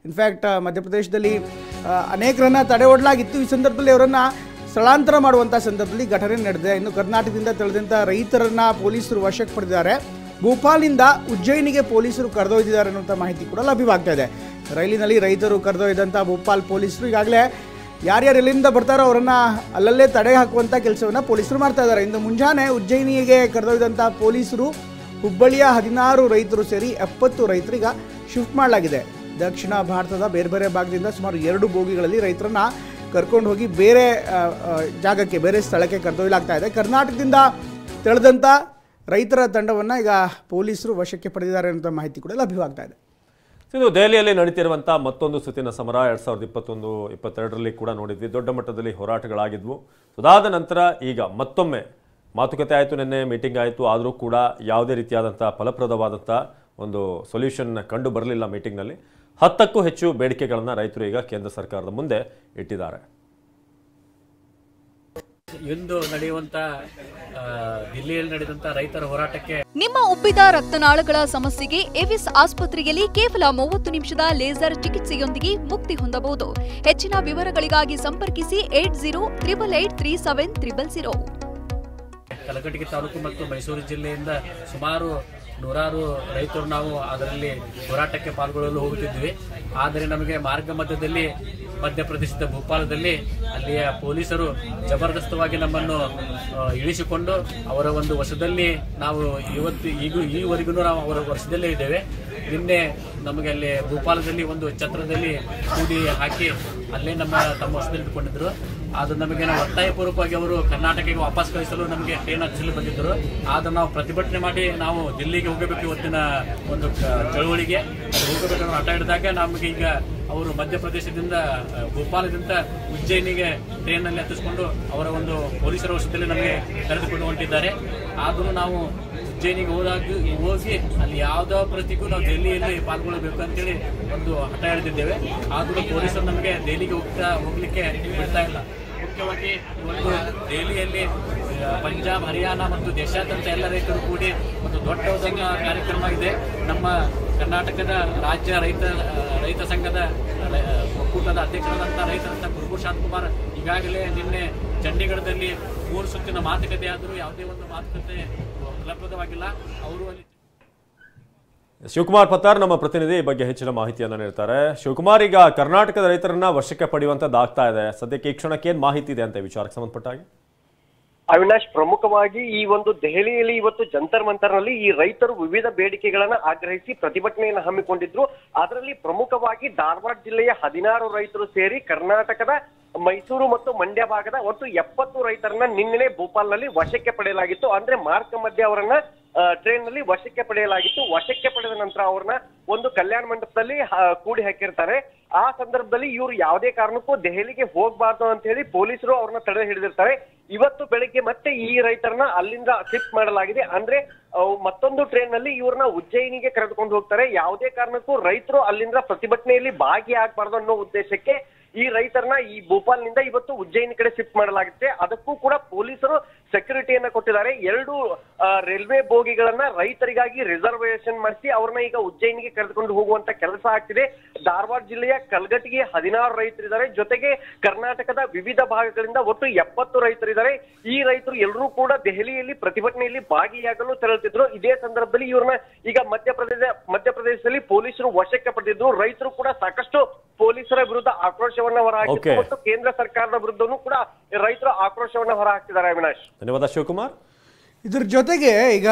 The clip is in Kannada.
ಇನ್ಫ್ಯಾಕ್ಟ್ ಮಧ್ಯಪ್ರದೇಶದಲ್ಲಿ ಅನೇಕರನ್ನ ತಡೆ ಒಡ್ಡಲಾಗಿತ್ತು. ಈ ಸಂದರ್ಭದಲ್ಲಿ ಅವರನ್ನು ಸ್ಥಳಾಂತರ ಮಾಡುವಂಥ ಸಂದರ್ಭದಲ್ಲಿ ಘಟನೆ ನಡೆದಿದೆ. ಇನ್ನು ಕರ್ನಾಟಕದಿಂದ ತಿಳಿದಂಥ ರೈತರನ್ನು ಪೊಲೀಸರು ವಶಕ್ಕೆ ಪಡೆದಿದ್ದಾರೆ. ಭೋಪಾಲ್ನಿಂದ ಉಜ್ಜಯಿನಿಗೆ ಪೊಲೀಸರು ಕರೆದೊಯ್ದಿದ್ದಾರೆ ಅನ್ನುವಂಥ ಮಾಹಿತಿ ಕೂಡ ಲಭ್ಯವಾಗ್ತಾ ಇದೆ. ರೈಲಿನಲ್ಲಿ ರೈತರು ಕರೆದೊಯ್ದಂಥ ಭೋಪಾಲ್ ಪೊಲೀಸರು ಈಗಾಗಲೇ ಯಾರ್ಯಾರು ಎಲ್ಲಿಂದ ಬರ್ತಾರೋ ಅವರನ್ನು ಅಲ್ಲಲ್ಲೇ ತಡೆ ಹಾಕುವಂಥ ಕೆಲಸವನ್ನು ಪೊಲೀಸರು ಮಾಡ್ತಾ ಇದ್ದಾರೆ. ಇಂದು ಮುಂಜಾನೆ ಉಜ್ಜಯಿನಿಗೆ ಕರೆದೊಯ್ದಂಥ ಪೊಲೀಸರು ಹುಬ್ಬಳ್ಳಿಯ 16 ರೈತರು ಸೇರಿ 70 ರೈತರೀಗ ಶಿಫ್ಟ್ ಮಾಡಲಾಗಿದೆ. ದಕ್ಷಿಣ ಭಾರತದ ಬೇರೆ ಬೇರೆ ಭಾಗದಿಂದ ಸುಮಾರು 2 ಬೋಗಿಗಳಲ್ಲಿ ರೈತರನ್ನ ಕರ್ಕೊಂಡು ಹೋಗಿ ಬೇರೆ ಜಾಗಕ್ಕೆ, ಬೇರೆ ಸ್ಥಳಕ್ಕೆ ಕರೆದೊಯ್ಯಲಾಗ್ತಾ ಇದೆ. ಕರ್ನಾಟಕದಿಂದ ತೆಳೆದಂಥ ರೈತರ ತಂಡವನ್ನು ಈಗ ಪೊಲೀಸರು ವಶಕ್ಕೆ ಪಡೆದಿದ್ದಾರೆ ಅಂತ ಮಾಹಿತಿ ಕೂಡ ಲಭ್ಯವಾಗ್ತಾ ಇದೆ. ಇದು ದೆಹಲಿಯಲ್ಲಿ ನಡೀತಿರುವಂಥ ಮತ್ತೊಂದು ಸುತ್ತಿನ ಸಮರ 2021-22ರಲ್ಲಿ ಕೂಡ ನೋಡಿದ್ವಿ. ದೊಡ್ಡ ಮಟ್ಟದಲ್ಲಿ ಹೋರಾಟಗಳಾಗಿದ್ವು. ಅದಾದ ನಂತರ ಈಗ ಮತ್ತೊಮ್ಮೆ ಮಾತುಕತೆ ಆಯಿತು, ನಿನ್ನೆ ಮೀಟಿಂಗ್ ಆಯಿತು. ಆದರೂ ಕೂಡ ಯಾವುದೇ ರೀತಿಯಾದಂಥ ಫಲಪ್ರದವಾದಂಥ ಒಂದು ಸೊಲ್ಯೂಷನ್ ಕಂಡು ಬರಲಿಲ್ಲ ಮೀಟಿಂಗ್ನಲ್ಲಿ. 10ಕ್ಕೂ ಹೆಚ್ಚು ಬೇಡಿಕೆಗಳನ್ನು ರೈತರು ಈಗ ಕೇಂದ್ರ ಸರ್ಕಾರದ ಮುಂದೆ ಇಟ್ಟಿದ್ದಾರೆ. ಇಂದು ನಡೆಯುವಂತ ದಿಲ್ಲಿಯಲ್ಲಿ ನಡೆದಂತ ರೈತರ ಹೋರಾಟಕ್ಕೆ ನಿಮ್ಮ ಉಬ್ಬಿದ ರಕ್ತನಾಳಗಳ ಸಮಸ್ಯೆಗೆ ಎವಿಸ್ ಆಸ್ಪತ್ರೆಯಲ್ಲಿ ಕೇವಲ 30 ನಿಮಿಷದ ಲೇಸರ್ ಚಿಕಿತ್ಸೆಯೊಂದಿಗೆ ಮುಕ್ತಿ ಹೊಂದಬಹುದು. ಹೆಚ್ಚಿನ ವಿವರಗಳಿಗಾಗಿ ಸಂಪರ್ಕಿಸಿ 8088837300. ಕಲಘಟಗಿ ತಾಲೂಕು ಮತ್ತು ಮೈಸೂರು ಜಿಲ್ಲೆಯಿಂದ ಸುಮಾರು ನೂರಾರು ರೈತರು ನಾವು ಅದರಲ್ಲಿ ಹೋರಾಟಕ್ಕೆ ಪಾಲ್ಗೊಳ್ಳಲು ಹೋಗುತ್ತಿದ್ವಿ. ಆದರೆ ನಮಗೆ ಮಾರ್ಗ ಮಧ್ಯದಲ್ಲಿ ಮಧ್ಯಪ್ರದೇಶದ ಭೋಪಾಲದಲ್ಲಿ ಅಲ್ಲಿಯ ಪೊಲೀಸರು ಜಬರ್ದಸ್ತವಾಗಿ ನಮ್ಮನ್ನು ಇಳಿಸಿಕೊಂಡು ಅವರ ಒಂದು ವಶದಲ್ಲಿ ನಾವು ಈವರೆಗೂ ನಾವು ಅವರ ವಶದಲ್ಲೇ ಇದ್ದೇವೆ. ನಿನ್ನೆ ನಮಗೆ ಅಲ್ಲಿ ಭೋಪಾಲದಲ್ಲಿ ಒಂದು ಛತ್ರದಲ್ಲಿ ಕೂಡಿ ಹಾಕಿ ಅಲ್ಲೇ ತಮ್ಮ ವಶದಲ್ಲಿ ಇಟ್ಟುಕೊಂಡಿದ್ರು. ಅದು ನಮಗೆ ನಾವು ಒತ್ತಾಯಪೂರ್ವಕವಾಗಿ ಅವರು ಕರ್ನಾಟಕಕ್ಕೆ ವಾಪಸ್ ಕಳಿಸಲು ನಮಗೆ ಟ್ರೈನ್ ಹಚ್ಚಲು ಬಂದಿದ್ದರು. ಆದ್ರೆ ನಾವು ಪ್ರತಿಭಟನೆ ಮಾಡಿ ನಾವು ದಿಲ್ಲಿಗೆ ಹೋಗಬೇಕು, ಇವತ್ತಿನ ಒಂದು ಚಳವಳಿಗೆ ಹೋಗಬೇಕನ್ನೋ ಹಠ ಹಿಡಿದಾಗ ನಮಗೆ ಈಗ ಅವರು ಮಧ್ಯಪ್ರದೇಶದಿಂದ ಭೋಪಾಲದಿಂದ ಉಜ್ಜಯಿನಿಗೆ ಟ್ರೈನ್ನಲ್ಲಿ ಹತ್ತಿಸ್ಕೊಂಡು ಅವರ ಒಂದು ಪೊಲೀಸರ ವಶದಲ್ಲಿ ನಮಗೆ ಕರೆದುಕೊಂಡು ಹೊಂಟಿದ್ದಾರೆ. ಆದರೂ ನಾವು ಉಜ್ಜಯಿನಿಗೆ ಹೋಗಿ ಅಲ್ಲಿ ಯಾವುದೋ ಪ್ರತಿಗೂ ನಾವು ದೆಹಲಿಯಲ್ಲಿ ಪಾಲ್ಗೊಳ್ಳಬೇಕು ಅಂತೇಳಿ ಒಂದು ಹಠ ಹಿಡಿದಿದ್ದೇವೆ. ಆದರೂ ಪೊಲೀಸರು ನಮಗೆ ದೆಹಲಿಗೆ ಹೋಗ್ಲಿಕ್ಕೆ ಬಿಡ್ತಾ ಇಲ್ಲ. ಮುಖ್ಯವಾಗಿ ಒಂದು ದೆಹಲಿಯಲ್ಲಿ ಪಂಜಾಬ್, ಹರಿಯಾಣ ಮತ್ತು ದೇಶಾದ್ಯಂತ ಎಲ್ಲ ರೈತರು ಕೂಡಿ ಒಂದು ದೊಡ್ಡ ಕಾರ್ಯಕ್ರಮ ಇದೆ. ನಮ್ಮ ಕರ್ನಾಟಕದ ರಾಜ್ಯ ರೈತ ಸಂಘದ ಒಕ್ಕೂಟದ ಅಧ್ಯಕ್ಷರಾದಂಥ ರೈತರಂತ ಕುರುಬೂರು ಶಾಂತಕುಮಾರ್ ಈಗಾಗಲೇ ನಿನ್ನೆ ಚಂಡೀಗಢದಲ್ಲಿ 3 ಸುತ್ತಿನ ಮಾತುಕತೆ ಆದರೂ ಯಾವುದೇ ಒಂದು ಮಾತುಕತೆ ಫಲಪ್ರದವಾಗಿಲ್ಲ. ಅವರು ಅಲ್ಲಿ ಶಿವಕುಮಾರ್ ಪತ್ತಾರ್ ನಮ್ಮ ಪ್ರತಿನಿಧಿ ಈ ಬಗ್ಗೆ ಹೆಚ್ಚಿನ ಮಾಹಿತಿಯನ್ನು ನೀಡ್ತಾರೆ. ಶಿವಕುಮಾರ್, ಈಗ ಕರ್ನಾಟಕದ ರೈತರನ್ನ ವಶಕ್ಕೆ ಪಡೆಯುವಂತದ್ದಾಗ್ತಾ ಇದೆ. ಸದ್ಯಕ್ಕೆ ಈ ಕ್ಷಣಕ್ಕೆ ಏನ್ ಮಾಹಿತಿ ಇದೆ ಅಂತ ವಿಚಾರಕ್ಕೆ ಸಂಬಂಧಪಟ್ಟ ಹಾಗೆ? ಅವಿನಾಶ್, ಪ್ರಮುಖವಾಗಿ ಈ ಒಂದು ದೆಹಲಿಯಲ್ಲಿ ಇವತ್ತು ಜಂತರ್ ಮಂತರ್ನಲ್ಲಿ ಈ ರೈತರು ವಿವಿಧ ಬೇಡಿಕೆಗಳನ್ನ ಆಗ್ರಹಿಸಿ ಪ್ರತಿಭಟನೆಯನ್ನು ಹಮ್ಮಿಕೊಂಡಿದ್ರು. ಅದರಲ್ಲಿ ಪ್ರಮುಖವಾಗಿ ಧಾರವಾಡ ಜಿಲ್ಲೆಯ 16 ರೈತರು ಸೇರಿ ಕರ್ನಾಟಕದ ಮೈಸೂರು ಮತ್ತು ಮಂಡ್ಯ ಭಾಗದ ಒಟ್ಟು 70 ರೈತರನ್ನ ನಿನ್ನೆ ಭೋಪಾಲ್ನಲ್ಲಿ ವಶಕ್ಕೆ ಪಡೆಯಲಾಗಿತ್ತು. ಅಂದ್ರೆ ಮಾರ್ಗ ಮಧ್ಯೆ ಅವರನ್ನ ಟ್ರೈನ್ ನಲ್ಲಿ ವಶಕ್ಕೆ ಪಡೆಯಲಾಗಿತ್ತು. ವಶಕ್ಕೆ ಪಡೆದ ನಂತರ ಅವ್ರನ್ನ ಒಂದು ಕಲ್ಯಾಣ ಮಂಟಪದಲ್ಲಿ ಕೂಡಿ ಹಾಕಿರ್ತಾರೆ. ಆ ಸಂದರ್ಭದಲ್ಲಿ ಇವರು ಯಾವುದೇ ಕಾರಣಕ್ಕೂ ದೆಹಲಿಗೆ ಹೋಗ್ಬಾರ್ದು ಅಂತ ಹೇಳಿ ಪೊಲೀಸರು ಅವ್ರನ್ನ ತಡೆ ಹಿಡಿದಿರ್ತಾರೆ. ಇವತ್ತು ಬೆಳಿಗ್ಗೆ ಮತ್ತೆ ಈ ರೈತರನ್ನ ಅಲ್ಲಿಂದ ಶಿಫ್ಟ್ ಮಾಡಲಾಗಿದೆ. ಅಂದ್ರೆ ಮತ್ತೊಂದು ಟ್ರೈನ್ ನಲ್ಲಿ ಇವ್ರನ್ನ ಉಜ್ಜಯಿನಿಗೆ ಕರೆದುಕೊಂಡು ಹೋಗ್ತಾರೆ. ಯಾವುದೇ ಕಾರಣಕ್ಕೂ ರೈತರು ಅಲ್ಲಿಂದ ಪ್ರತಿಭಟನೆಯಲ್ಲಿ ಭಾಗಿಯಾಗಬಾರ್ದು ಅನ್ನೋ ಉದ್ದೇಶಕ್ಕೆ ಈ ರೈತರನ್ನ ಈ ಭೋಪಾಲ್ನಿಂದ ಇವತ್ತು ಉಜ್ಜಯಿನಿ ಕಡೆ ಶಿಫ್ಟ್ ಮಾಡಲಾಗುತ್ತೆ. ಅದಕ್ಕೂ ಕೂಡ ಪೊಲೀಸರು ಸೆಕ್ಯೂರಿಟಿಯನ್ನ ಕೊಟ್ಟಿದ್ದಾರೆ. 2 ರೈಲ್ವೆ ಬೋಗಿಗಳನ್ನ ರೈತರಿಗಾಗಿ ರಿಸರ್ವೇಶನ್ ಮಾಡಿಸಿ ಅವ್ರನ್ನ ಈಗ ಉಜ್ಜಯಿನಿಗೆ ಕರೆದುಕೊಂಡು ಹೋಗುವಂತ ಕೆಲಸ ಆಗ್ತಿದೆ. ಧಾರವಾಡ ಜಿಲ್ಲೆಯ ಕಲಘಟಗಿ 16 ರೈತರಿದ್ದಾರೆ. ಜೊತೆಗೆ ಕರ್ನಾಟಕದ ವಿವಿಧ ಭಾಗಗಳಿಂದ ಒಟ್ಟು 70 ರೈತರಿದ್ದಾರೆ. ಈ ರೈತರು ಎಲ್ಲರೂ ಕೂಡ ದೆಹಲಿಯಲ್ಲಿ ಪ್ರತಿಭಟನೆಯಲ್ಲಿ ಭಾಗಿಯಾಗಲು ತೆರಳುತ್ತಿದ್ರು. ಇದೇ ಸಂದರ್ಭದಲ್ಲಿ ಇವ್ರನ್ನ ಈಗ ಮಧ್ಯಪ್ರದೇಶದಲ್ಲಿ ಪೊಲೀಸರು ವಶಕ್ಕೆ ಪಡೆದಿದ್ರು. ರೈತರು ಕೂಡ ಸಾಕಷ್ಟು ಪೊಲೀಸರ ವಿರುದ್ಧ ಆಕ್ರೋಶವನ್ನ ಹೊರಹಾಕಿದ್ರು ಮತ್ತು ಕೇಂದ್ರ ಸರ್ಕಾರದ ವಿರುದ್ಧನೂ ಕೂಡ ರೈತರು ಆಕ್ರೋಶವನ್ನ ಹೊರಹಾಕ್ತಿದ್ದಾರೆ. ಅವಿನಾಶ್, ಧನ್ಯವಾದ ಶಿವಕುಮಾರ್. ಇದ್ರ ಜೊತೆಗೆ ಈಗ